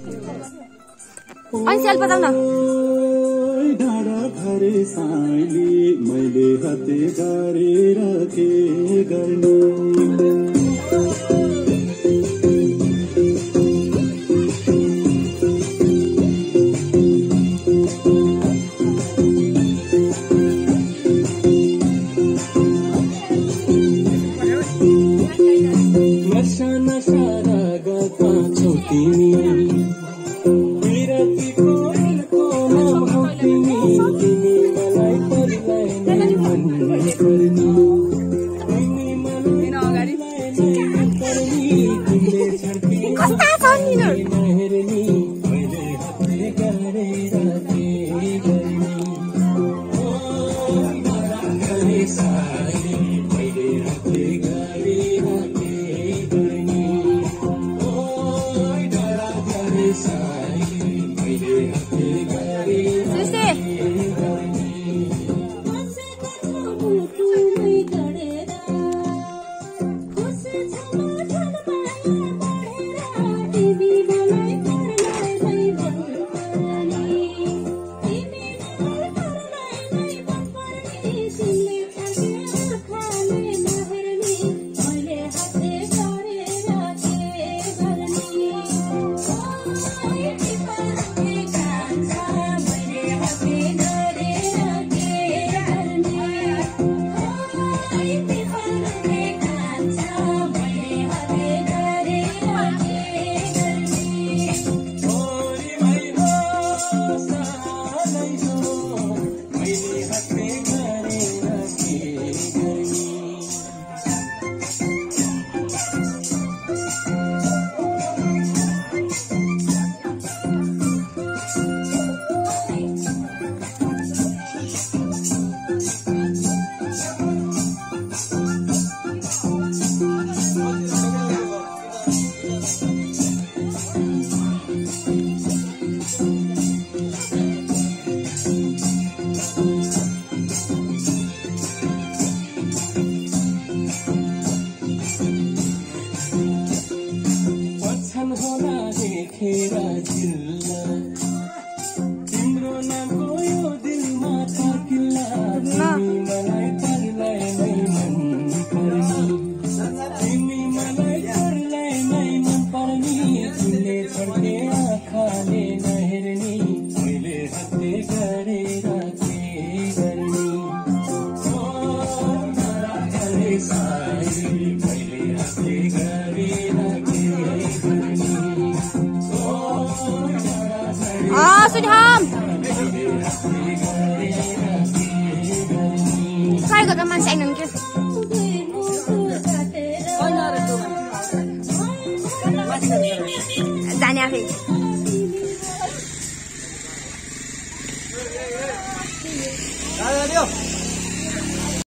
अनि सेल बजाउन डाँडा घरे साइली मैले हाते गरेर के गर्नु नशा रागका छौ तिमी तिम्रो नामको यो दिलमा थाकिला तिमी मलाई परलाई नै मन पर्नी तिमी मलाई परलाई नै मन पर्नी तिमीले छोड्ने आँखाले नहेर्नी मैले हत्ते गरेर के गर्ने गरे सारी मैले हत्ते गरेर के गर्ने सुझाम काय गर्दा मान्छे आइनन् के जाने आफै